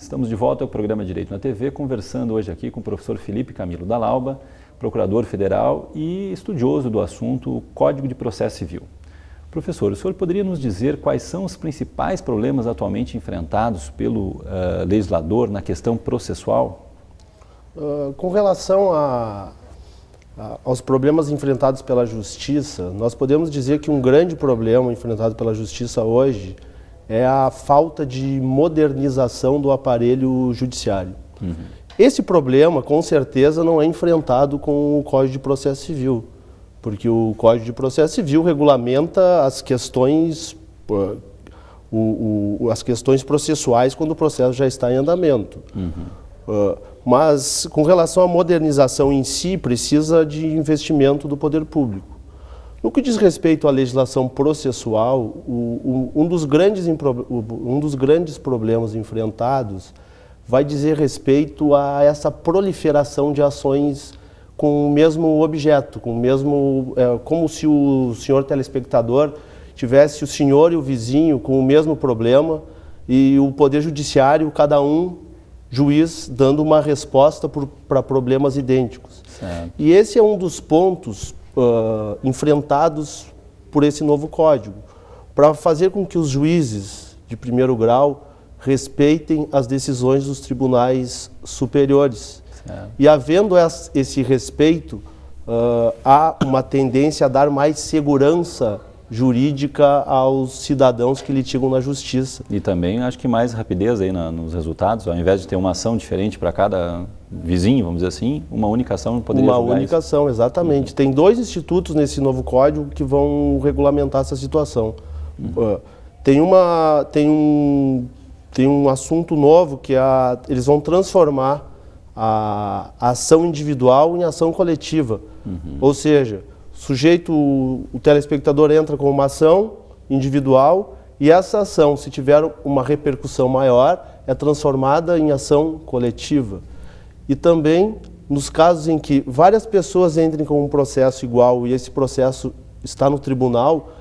Estamos de volta ao programa Direito na TV, conversando hoje aqui com o professor Felipe Camilo Dall'Alba, procurador federal e estudioso do assunto Código de Processo Civil. Professor, o senhor poderia nos dizer quais são os principais problemas atualmente enfrentados pelo legislador na questão processual? Com relação aos problemas enfrentados pela Justiça, nós podemos dizer que um grande problema enfrentado pela Justiça hoje é a falta de modernização do aparelho judiciário. Esse problema, com certeza, não é enfrentado com o Código de Processo Civil, porque o Código de Processo Civil regulamenta as questões, as questões processuais quando o processo já está em andamento. Mas, com relação à modernização em si, precisa de investimento do poder público. No que diz respeito à legislação processual, um dos grandes problemas enfrentados vai dizer respeito a essa proliferação de ações com o mesmo objeto, como se o senhor telespectador tivesse o senhor e o vizinho com o mesmo problema e o Poder Judiciário, cada um juiz, dando uma resposta para problemas idênticos. Certo. E esse é um dos pontos enfrentados por esse novo código, para fazer com que os juízes de primeiro grau respeitem as decisões dos tribunais superiores. Certo. E havendo esse respeito, há uma tendência a dar mais segurança jurídica aos cidadãos que litigam na Justiça. E também acho que mais rapidez aí nos resultados, ao invés de ter uma ação diferente para cada vizinho, vamos dizer assim, uma única ação poderia julgar isso. Uma única ação, exatamente. Tem 2 institutos nesse novo código que vão regulamentar essa situação. Tem um assunto novo que eles vão transformar a ação individual em ação coletiva. Ou seja, o telespectador entra com uma ação individual e essa ação, se tiver uma repercussão maior, é transformada em ação coletiva. E também, nos casos em que várias pessoas entrem com um processo igual e esse processo está no tribunal,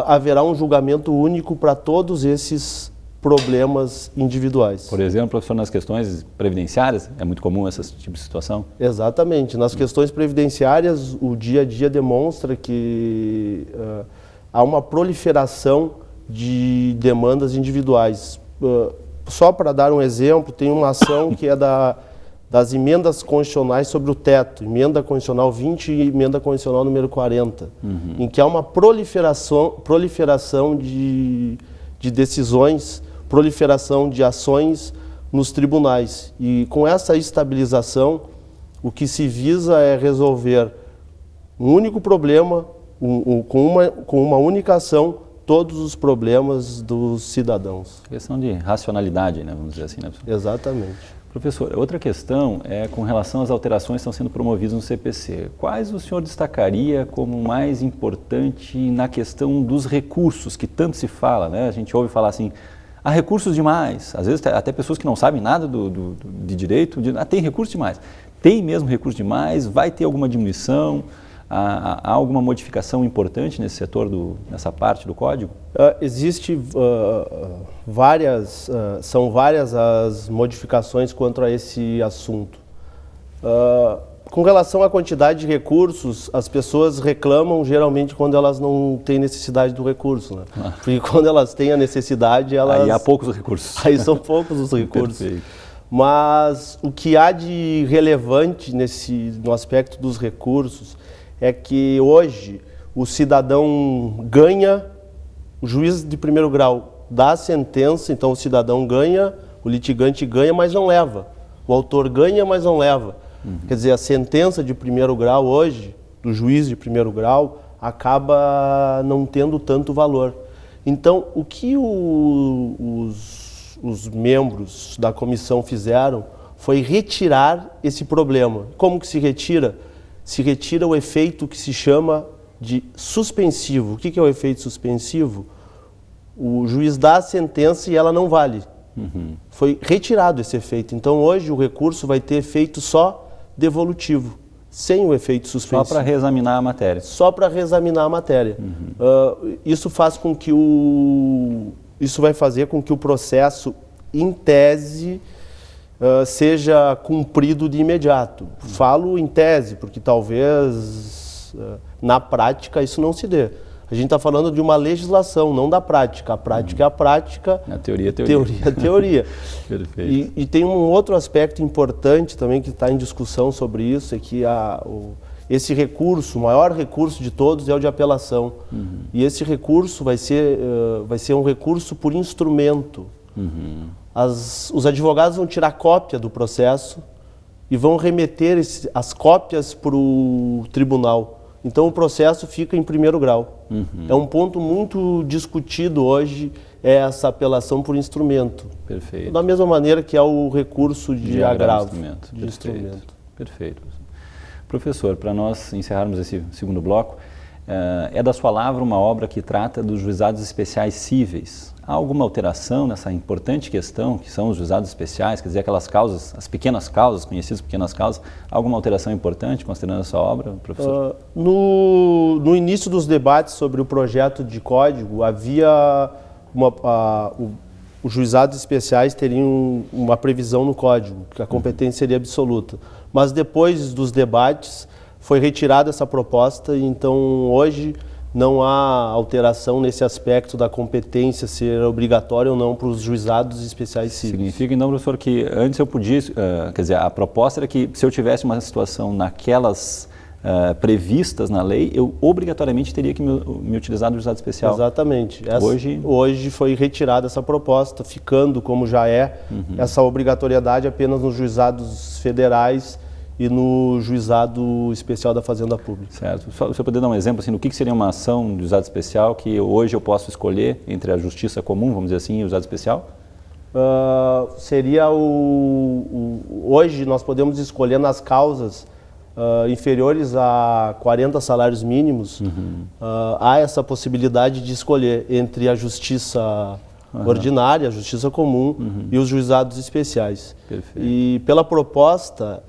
haverá um julgamento único para todos esses problemas individuais. Por exemplo, professor, nas questões previdenciárias, é muito comum esse tipo de situação? Exatamente. Nas questões previdenciárias, o dia a dia demonstra que há uma proliferação de demandas individuais. Só para dar um exemplo, tem uma ação que é das emendas constitucionais sobre o teto, emenda constitucional 20 e emenda constitucional número 40, em que há uma proliferação de decisões, proliferação de ações nos tribunais. E com essa estabilização, o que se visa é resolver um único problema, com uma única ação, todos os problemas dos cidadãos. Questão de racionalidade, né? Vamos dizer assim, né, professor? Exatamente. Professor, outra questão é com relação às alterações que estão sendo promovidas no CPC. Quais o senhor destacaria como mais importante na questão dos recursos, que tanto se fala, né? A gente ouve falar assim, há recursos demais. Às vezes até pessoas que não sabem nada de direito dizem, tem recurso demais. Tem mesmo recurso demais? Vai ter alguma diminuição? Há alguma modificação importante nesse setor, nessa parte do Código? São várias as modificações quanto a esse assunto. Com relação à quantidade de recursos, as pessoas reclamam geralmente quando elas não têm necessidade do recurso, né? Porque quando elas têm a necessidade, Aí há poucos recursos. Aí são poucos os recursos. Perfeito. Mas o que há de relevante no aspecto dos recursos é que hoje o cidadão ganha, o juiz de primeiro grau dá a sentença, então o cidadão ganha, o litigante ganha, mas não leva. O autor ganha, mas não leva. Quer dizer, a sentença de primeiro grau hoje, do juiz de primeiro grau, acaba não tendo tanto valor. Então, o que os membros da comissão fizeram foi retirar esse problema. Como que se retira? Se retira o efeito que se chama de suspensivo. O que é o efeito suspensivo? O juiz dá a sentença e ela não vale. Foi retirado esse efeito. Então, hoje, o recurso vai ter efeito só devolutivo, sem o efeito suspensivo. Só para reexaminar a matéria. Só para reexaminar a matéria. Isso vai fazer com que o processo em tese, seja cumprido de imediato. Falo em tese, porque talvez na prática isso não se dê. A gente está falando de uma legislação, não da prática. A prática é a prática, a teoria é teoria. Teoria é teoria. Perfeito. E tem um outro aspecto importante também que está em discussão sobre isso, é que esse recurso, o maior recurso de todos é o de apelação. E esse recurso vai ser um recurso por instrumento. Os advogados vão tirar cópia do processo e vão remeter as cópias para o tribunal. Então o processo fica em primeiro grau. É um ponto muito discutido hoje, essa apelação por instrumento. Perfeito. Da mesma maneira que é o recurso de agravo de instrumento. Perfeito. Professor, para nós encerrarmos esse segundo bloco, é da sua lavra uma obra que trata dos juizados especiais cíveis. Há alguma alteração nessa importante questão, que são os juizados especiais, quer dizer, aquelas causas, as pequenas causas, conhecidas pequenas causas, há alguma alteração importante considerando essa obra, professor? No início dos debates sobre o projeto de código, havia os juizados especiais teriam uma previsão no código, que a competência seria absoluta. Mas depois dos debates foi retirada essa proposta, e então hoje não há alteração nesse aspecto da competência ser obrigatória ou não para os juizados especiais cíveis. Significa então, professor, que antes eu podia, quer dizer, a proposta era que se eu tivesse uma situação naquelas previstas na lei, eu obrigatoriamente teria que me utilizar do juizado especial. Exatamente. Hoje foi retirada essa proposta, ficando como já é, essa obrigatoriedade apenas nos juizados federais e no Juizado Especial da Fazenda Pública. Certo. Só você poder dar um exemplo assim, do que seria uma ação de juizado especial que hoje eu posso escolher entre a justiça comum, vamos dizer assim, e o juizado especial? Seria hoje nós podemos escolher nas causas inferiores a 40 salários mínimos, há essa possibilidade de escolher entre a justiça ordinária, a justiça comum e os juizados especiais. Perfeito. E pela proposta,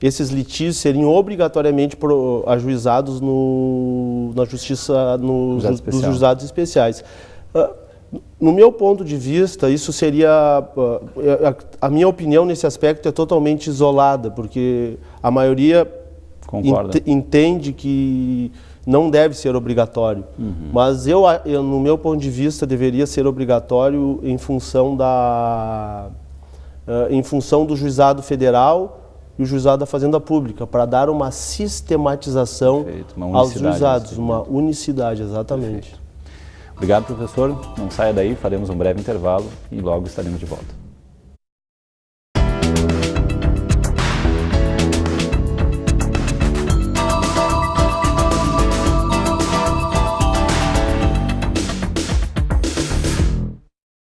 esses litígios seriam obrigatoriamente ajuizados na justiça, nos juizados especiais. No meu ponto de vista, isso seria, a minha opinião nesse aspecto é totalmente isolada, porque a maioria entende que não deve ser obrigatório. Mas eu, no meu ponto de vista, deveria ser obrigatório em função do juizado federal e o juizado da Fazenda Pública, para dar uma sistematização aos juizados, uma unicidade, exatamente. Perfeito. Obrigado, professor. Não saia daí, faremos um breve intervalo e logo estaremos de volta.